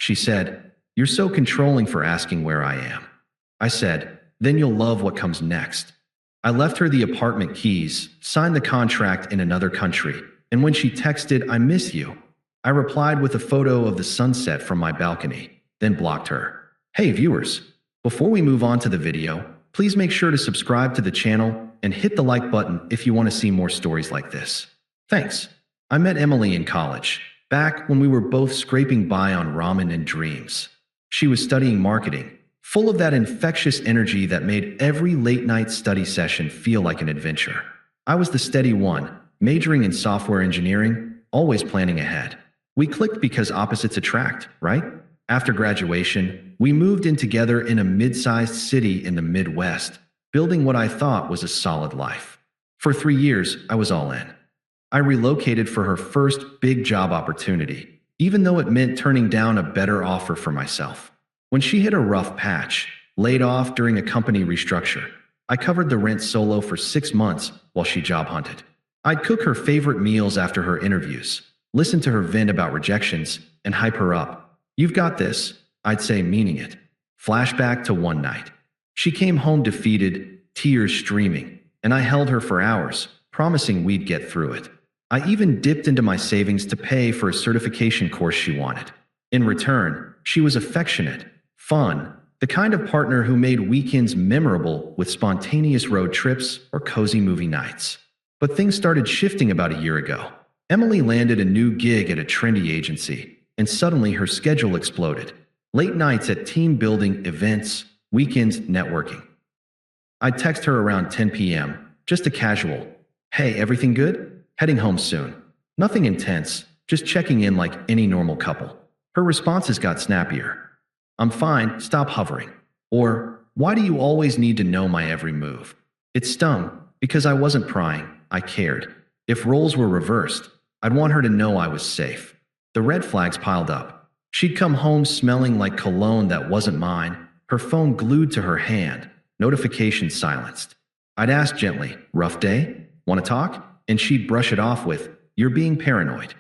She said, "You're so controlling for asking where I am." I said, "Then you'll love what comes next." I left her the apartment keys, signed the contract in another country, and when she texted, "I miss you," I replied with a photo of the sunset from my balcony, then blocked her. Hey viewers, before we move on to the video, please make sure to subscribe to the channel and hit the like button if you want to see more stories like this. Thanks. I met Emily in college, back when we were both scraping by on ramen and dreams. She was studying marketing, full of that infectious energy that made every late-night study session feel like an adventure. I was the steady one, majoring in software engineering, always planning ahead. We clicked because opposites attract, right? After graduation, we moved in together in a mid-sized city in the Midwest, building what I thought was a solid life. For 3 years, I was all in. I relocated for her first big job opportunity, even though it meant turning down a better offer for myself. When she hit a rough patch, laid off during a company restructure, I covered the rent solo for 6 months while she job hunted. I'd cook her favorite meals after her interviews, listen to her vent about rejections, and hype her up. "You've got this," I'd say, meaning it. Flashback to one night. She came home defeated, tears streaming, and I held her for hours, promising we'd get through it. I even dipped into my savings to pay for a certification course she wanted. In return, she was affectionate, fun, the kind of partner who made weekends memorable with spontaneous road trips or cozy movie nights. But things started shifting about a year ago. Emily landed a new gig at a trendy agency, and suddenly her schedule exploded. Late nights at team-building events, weekends networking. I'd text her around 10 p.m., just a casual, "Hey, everything good? Heading home soon." Nothing intense, just checking in like any normal couple. Her responses got snappier. "I'm fine, stop hovering." Or, "Why do you always need to know my every move?" It stung, because I wasn't prying, I cared. If roles were reversed, I'd want her to know I was safe. The red flags piled up. She'd come home smelling like cologne that wasn't mine, her phone glued to her hand, notifications silenced. I'd ask gently, "Rough day? Want to talk?" And she'd brush it off with, "You're being paranoid."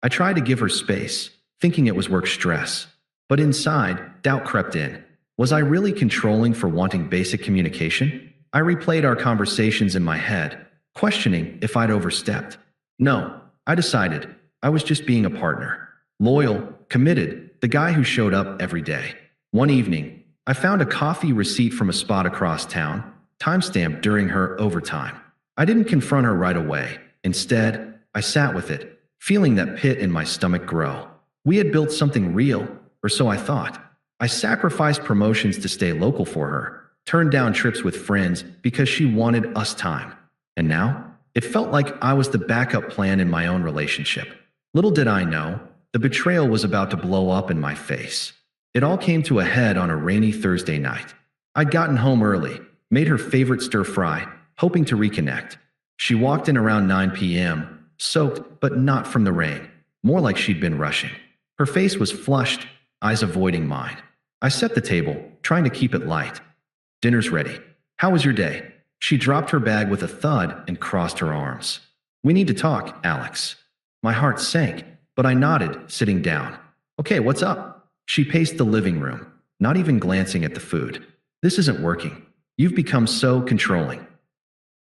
I tried to give her space, thinking it was work stress. But inside, doubt crept in. Was I really controlling for wanting basic communication? I replayed our conversations in my head, questioning if I'd overstepped. No, I decided I was just being a partner. Loyal, committed, the guy who showed up every day. One evening, I found a coffee receipt from a spot across town, timestamped during her overtime. I didn't confront her right away. Instead, I sat with it, feeling that pit in my stomach grow. We had built something real, or so I thought. I sacrificed promotions to stay local for her, turned down trips with friends because she wanted us time. And now, it felt like I was the backup plan in my own relationship. Little did I know, the betrayal was about to blow up in my face. It all came to a head on a rainy Thursday night. I'd gotten home early, made her favorite stir-fry, hoping to reconnect. She walked in around 9 p.m., soaked but not from the rain, more like she'd been rushing. Her face was flushed, eyes avoiding mine. I set the table, trying to keep it light. "Dinner's ready. How was your day?" She dropped her bag with a thud and crossed her arms. "We need to talk, Alex." My heart sank, but I nodded, sitting down. "Okay, what's up?" She paced the living room, not even glancing at the food. "This isn't working. You've become so controlling.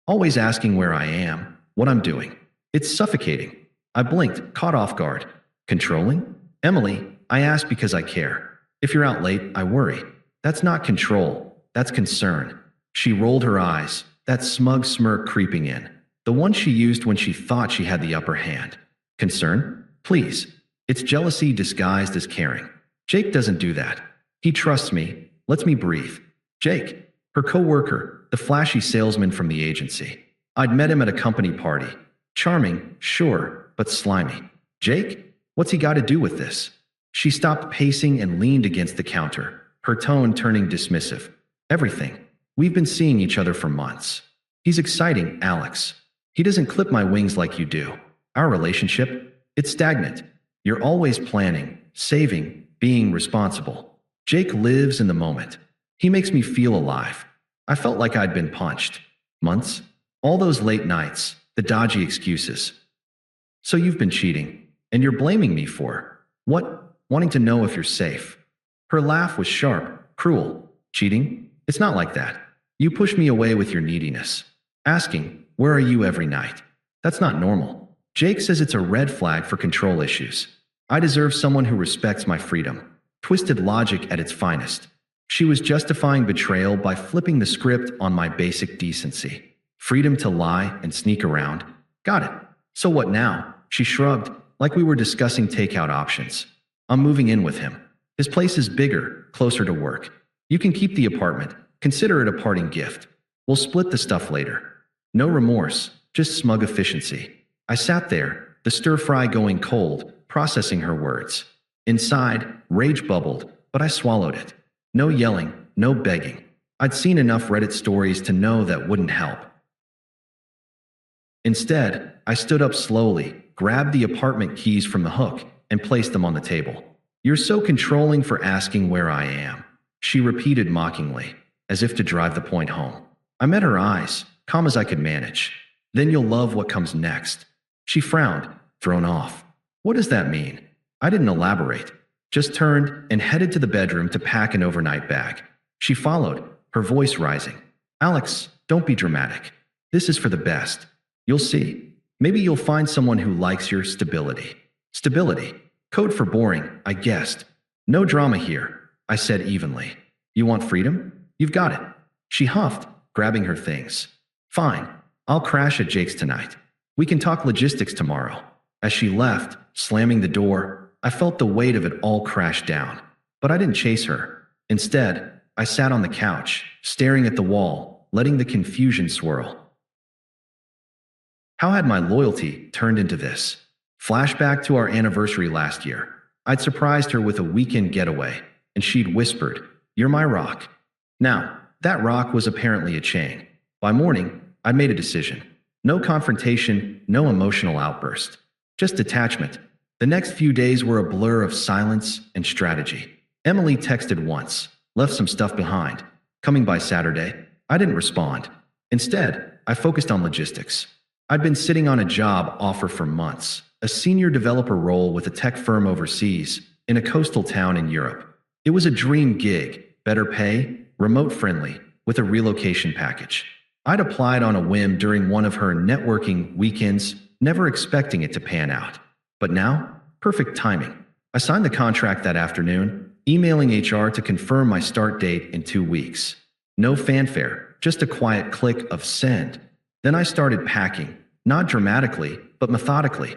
Always asking where I am, what I'm doing. It's suffocating." I blinked, caught off guard. "Controlling?" "Emily, I ask because I care. If you're out late, I worry. That's not control, that's concern." She rolled her eyes, that smug smirk creeping in, the one she used when she thought she had the upper hand. "Concern? Please. It's jealousy disguised as caring. Jake doesn't do that. He trusts me, lets me breathe." Jake, her co-worker, the flashy salesman from the agency. I'd met him at a company party. Charming, sure, but slimy. "Jake? What's he got to do with this?" She stopped pacing and leaned against the counter, her tone turning dismissive. "Everything. We've been seeing each other for months. He's exciting, Alex. He doesn't clip my wings like you do. Our relationship, it's stagnant. You're always planning, saving, being responsible. Jake lives in the moment. He makes me feel alive." I felt like I'd been punched. Months? All those late nights, the dodgy excuses. "So you've been cheating, and you're blaming me for what? wanting to know if you're safe. Her laugh was sharp, cruel. Cheating? It's not like that. You push me away with your neediness. Asking, where are you every night? That's not normal. Jake says it's a red flag for control issues. I deserve someone who respects my freedom. Twisted logic at its finest. She was justifying betrayal by flipping the script on my basic decency. Freedom to lie and sneak around. Got it. So what now? She shrugged, like we were discussing takeout options. I'm moving in with him. His place is bigger, closer to work. You can keep the apartment. Consider it a parting gift. We'll split the stuff later. No remorse, just smug efficiency. I sat there, the stir-fry going cold, processing her words. Inside, rage bubbled, but I swallowed it. No yelling, no begging. I'd seen enough Reddit stories to know that wouldn't help. Instead, I stood up slowly, grabbed the apartment keys from the hook, and placed them on the table. You're so controlling for asking where I am, she repeated mockingly, as if to drive the point home. I met her eyes, calm as I could manage. Then you'll love what comes next. She frowned, thrown off. What does that mean? I didn't elaborate, just turned and headed to the bedroom to pack an overnight bag. She followed, her voice rising. Alex, don't be dramatic. This is for the best. You'll see. Maybe you'll find someone who likes your stability. Stability. Code for boring, I guessed. No drama here, I said evenly. You want freedom? You've got it. She huffed, grabbing her things. Fine. I'll crash at Jake's tonight. We can talk logistics tomorrow. As she left, slamming the door, I felt the weight of it all crash down. But I didn't chase her. Instead, I sat on the couch, staring at the wall, letting the confusion swirl. How had my loyalty turned into this? Flashback to our anniversary last year. I'd surprised her with a weekend getaway, and she'd whispered, "You're my rock." Now, that rock was apparently a chain. By morning, I'd made a decision. No confrontation, no emotional outburst. Just detachment. The next few days were a blur of silence and strategy. Emily texted once, left some stuff behind. Coming by Saturday, I didn't respond. Instead, I focused on logistics. I'd been sitting on a job offer for months, a senior developer role with a tech firm overseas, in a coastal town in Europe. It was a dream gig, better pay, remote-friendly, with a relocation package. I'd applied on a whim during one of her networking weekends, never expecting it to pan out. But now, perfect timing. I signed the contract that afternoon, emailing HR to confirm my start date in 2 weeks. No fanfare, just a quiet click of send. Then I started packing, not dramatically, but methodically.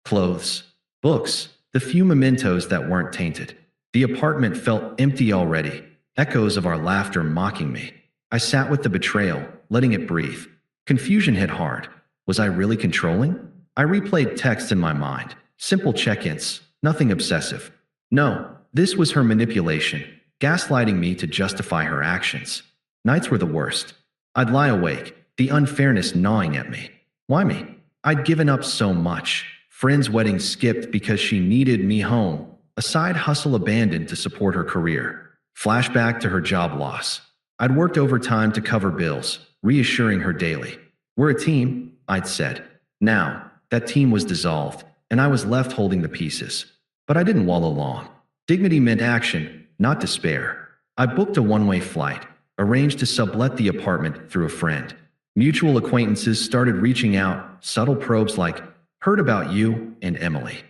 Clothes, books, the few mementos that weren't tainted. The apartment felt empty already, echoes of our laughter mocking me. I sat with the betrayal, letting it breathe. Confusion hit hard. Was I really controlling? I replayed texts in my mind, simple check-ins, nothing obsessive. No, this was her manipulation, gaslighting me to justify her actions. Nights were the worst. I'd lie awake, the unfairness gnawing at me. Why me? I'd given up so much. Friends' wedding skipped because she needed me home. A side hustle abandoned to support her career. Flashback to her job loss. I'd worked overtime to cover bills, reassuring her daily. We're a team, I'd said. Now, that team was dissolved, and I was left holding the pieces. But I didn't wallow long. Dignity meant action, not despair. I booked a one-way flight, arranged to sublet the apartment through a friend. Mutual acquaintances started reaching out, subtle probes like, "Heard about you and Emily."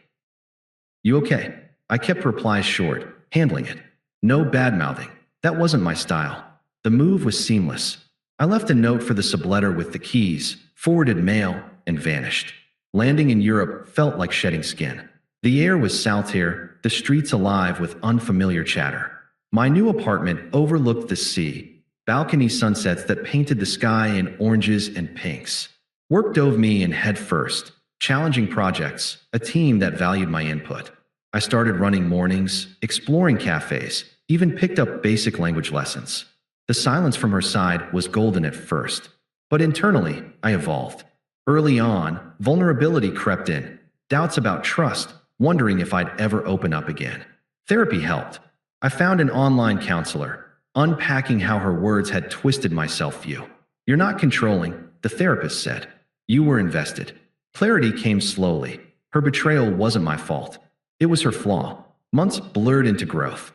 "You okay?" I kept replies short, handling it. No bad-mouthing. That wasn't my style. The move was seamless. I left a note for the subletter with the keys, forwarded mail, and vanished. Landing in Europe felt like shedding skin. The air was saltier, the streets alive with unfamiliar chatter. My new apartment overlooked the sea, balcony sunsets that painted the sky in oranges and pinks. Work dove me in head first, challenging projects, a team that valued my input. I started running mornings, exploring cafes, even picked up basic language lessons. The silence from her side was golden at first, but internally, I evolved. Early on, vulnerability crept in, doubts about trust, wondering if I'd ever open up again. Therapy helped. I found an online counselor, unpacking how her words had twisted my self-view. "You're not controlling," the therapist said. "You were invested." Clarity came slowly. Her betrayal wasn't my fault. It was her flaw. Months blurred into growth.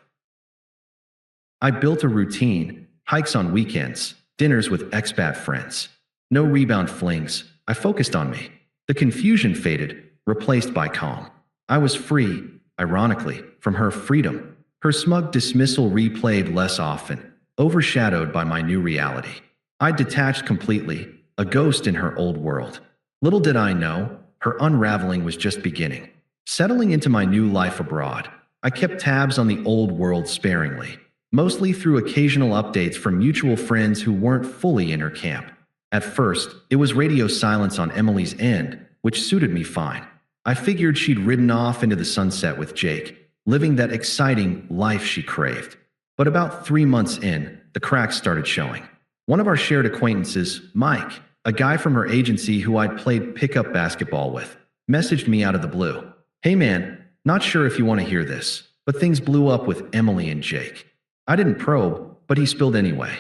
I built a routine, hikes on weekends, dinners with expat friends. No rebound flings. I focused on me. The confusion faded, replaced by calm. I was free, ironically, from her freedom. Her smug dismissal replayed less often, overshadowed by my new reality. I detached completely, a ghost in her old world. Little did I know, her unraveling was just beginning. Settling into my new life abroad, I kept tabs on the old world sparingly, mostly through occasional updates from mutual friends who weren't fully in her camp. At first, it was radio silence on Emily's end, which suited me fine. I figured she'd ridden off into the sunset with Jake, living that exciting life she craved. But about 3 months in, the cracks started showing. One of our shared acquaintances, Mike, a guy from her agency who I'd played pickup basketball with, messaged me out of the blue. "Hey man, not sure if you want to hear this, but things blew up with Emily and Jake." I didn't probe, but he spilled anyway.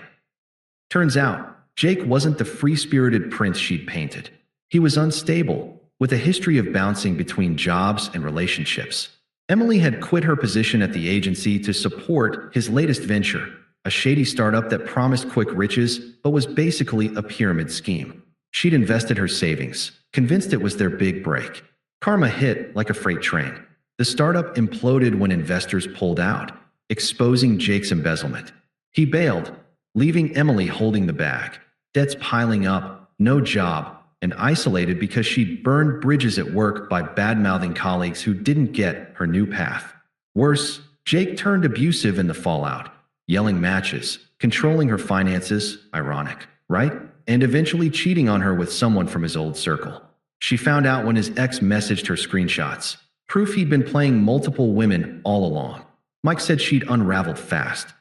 Turns out, Jake wasn't the free-spirited prince she'd painted. He was unstable, with a history of bouncing between jobs and relationships. Emily had quit her position at the agency to support his latest venture, a shady startup that promised quick riches but was basically a pyramid scheme. She'd invested her savings, convinced it was their big break. Karma hit like a freight train. The startup imploded when investors pulled out, exposing Jake's embezzlement. He bailed, leaving Emily holding the bag, debts piling up, no job, and isolated because she'd burned bridges at work by bad-mouthing colleagues who didn't get her new path. Worse, Jake turned abusive in the fallout, yelling matches, controlling her finances, ironic, right? And eventually cheating on her with someone from his old circle. She found out when his ex messaged her screenshots, proof he'd been playing multiple women all along. Mike said she'd unraveled fast.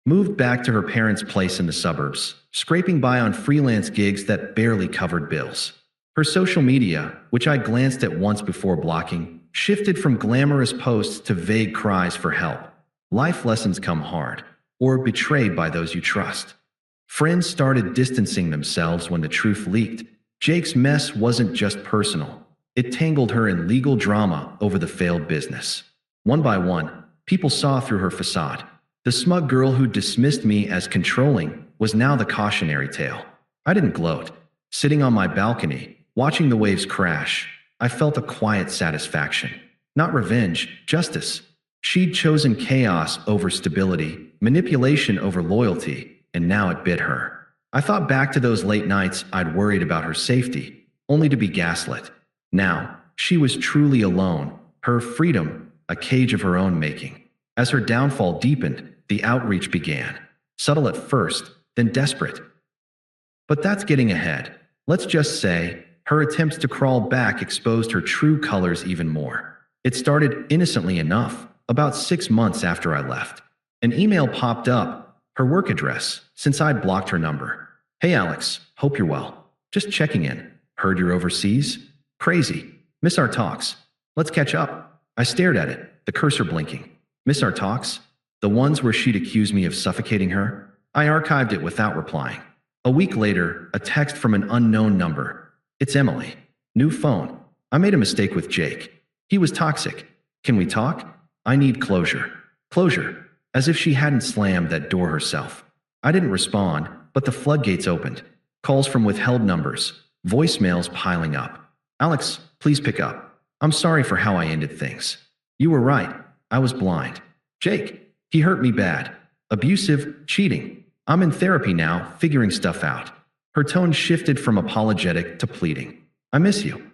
Moved back to her parents' place in the suburbs, scraping by on freelance gigs that barely covered bills. Her social media, which I glanced at once before blocking, shifted from glamorous posts to vague cries for help. Life lessons come hard, or betrayed by those you trust. Friends started distancing themselves when the truth leaked. Jake's mess wasn't just personal. It tangled her in legal drama over the failed business. One by one, people saw through her facade. The smug girl who dismissed me as controlling was now the cautionary tale. I didn't gloat. Sitting on my balcony, watching the waves crash, I felt a quiet satisfaction. Not revenge, justice. She'd chosen chaos over stability, manipulation over loyalty, and now it bit her. I thought back to those late nights I'd worried about her safety, only to be gaslit. Now, she was truly alone, her freedom, a cage of her own making. As her downfall deepened, the outreach began. Subtle at first, then desperate. But that's getting ahead. Let's just say, her attempts to crawl back exposed her true colors even more. It started innocently enough, about 6 months after I left. An email popped up, her work address, since I'd blocked her number. "Hey Alex, hope you're well. Just checking in. Heard you're overseas? Crazy. Miss our talks. Let's catch up." I stared at it, the cursor blinking. Miss our talks? The ones where she'd accuse me of suffocating her? I archived it without replying. A week later, a text from an unknown number. "It's Emily. New phone. I made a mistake with Jake. He was toxic. Can we talk? I need closure." Closure. As if she hadn't slammed that door herself. I didn't respond, but the floodgates opened. Calls from withheld numbers. Voicemails piling up. "Alex, please pick up. I'm sorry for how I ended things. You were right. I was blind. Jake, he hurt me bad. Abusive, cheating. I'm in therapy now, figuring stuff out." Her tone shifted from apologetic to pleading. "I miss you.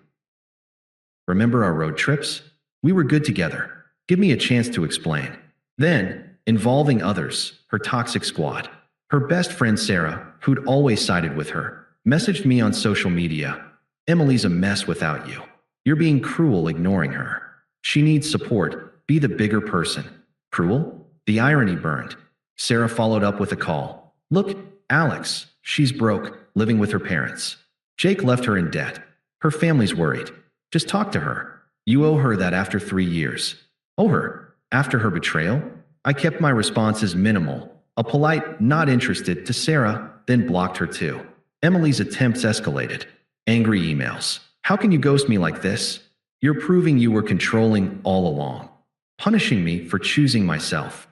Remember our road trips? We were good together. Give me a chance to explain." Then, involving others, her toxic squad. Her best friend Sarah, who'd always sided with her, messaged me on social media. "Emily's a mess without you. You're being cruel ignoring her. She needs support. Be the bigger person." Cruel? The irony burned. Sarah followed up with a call. "Look, Alex, she's broke, living with her parents. Jake left her in debt. Her family's worried. Just talk to her. You owe her that after 3 years." Owe her? After her betrayal? I kept my responses minimal. A polite, not interested to Sarah, then blocked her too. Emily's attempts escalated. Angry emails. "How can you ghost me like this? You're proving you were controlling all along, punishing me for choosing myself.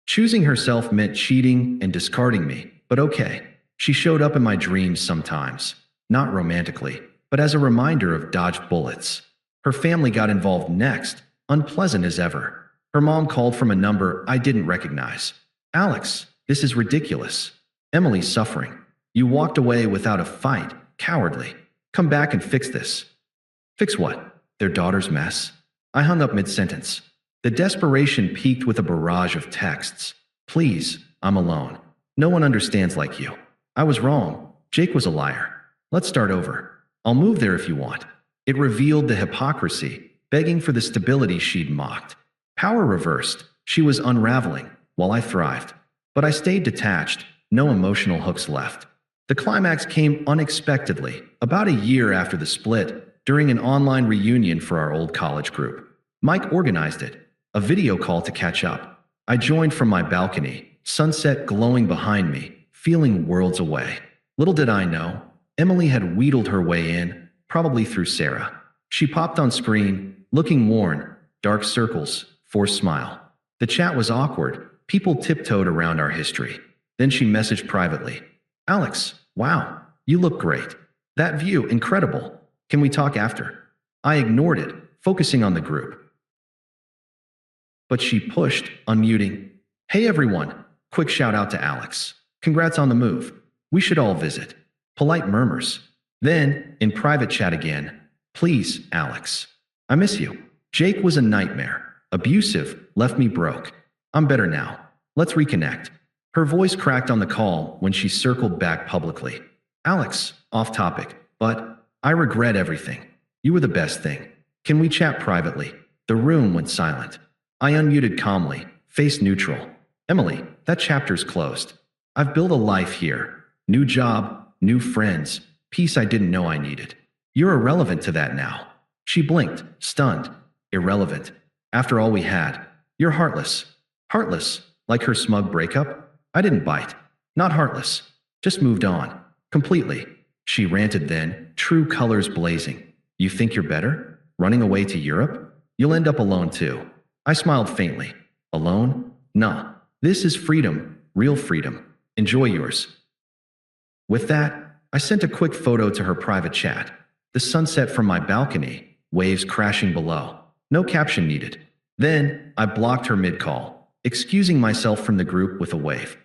Choosing herself meant cheating and discarding me, but okay. She showed up in my dreams sometimes, not romantically, but as a reminder of dodged bullets. Her family got involved next, unpleasant as ever. Her mom called from a number I didn't recognize. Alex, this is ridiculous. Emily's suffering. You walked away without a fight, cowardly. Come back and fix this. Fix what? Their daughter's mess? I hung up mid-sentence. The desperation peaked with a barrage of texts. Please, I'm alone. No one understands like you. I was wrong. Jake was a liar. Let's start over. I'll move there if you want. It revealed the hypocrisy, begging for the stability she'd mocked. Power reversed. She was unraveling, while I thrived. But I stayed detached, no emotional hooks left. The climax came unexpectedly, about a year after the split, during an online reunion for our old college group. Mike organized it, a video call to catch up. I joined from my balcony, sunset glowing behind me, feeling worlds away. Little did I know, Emily had wheedled her way in, probably through Sarah. She popped on screen, looking worn, dark circles, forced smile. The chat was awkward. People tiptoed around our history. Then she messaged privately. Alex, wow, you look great. That view, incredible. Can we talk after? I ignored it, focusing on the group. But she pushed, unmuting. Hey everyone, quick shout out to Alex. Congrats on the move. We should all visit. Polite murmurs. Then, in private chat again. Please, Alex. I miss you. Jake was a nightmare. Abusive, left me broke. I'm better now. Let's reconnect. Her voice cracked on the call when she circled back publicly. Alex, off topic, but I regret everything. You were the best thing. Can we chat privately? The room went silent. I unmuted calmly, face neutral. Emily, that chapter's closed. I've built a life here. New job, new friends, peace I didn't know I needed. You're irrelevant to that now. She blinked, stunned. Irrelevant. After all we had. You're heartless. Heartless, like her smug breakup? I didn't bite. Not heartless. Just moved on. Completely. She ranted then, true colors blazing. You think you're better? Running away to Europe? You'll end up alone too. I smiled faintly. Alone? Nah. This is freedom, real freedom. Enjoy yours. With that, I sent a quick photo to her private chat. The sunset from my balcony, waves crashing below. No caption needed. Then, I blocked her mid-call, excusing myself from the group with a wave.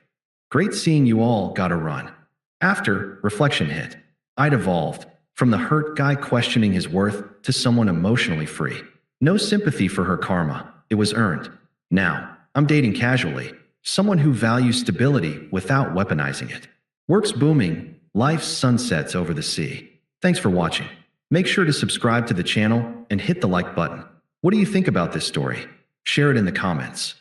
Great seeing you all, gotta run. After, reflection hit. I'd evolved, from the hurt guy questioning his worth to someone emotionally free. No sympathy for her karma, it was earned. Now, I'm dating casually, someone who values stability without weaponizing it. Work's booming, life's sunsets over the sea. Thanks for watching. Make sure to subscribe to the channel and hit the like button. What do you think about this story? Share it in the comments.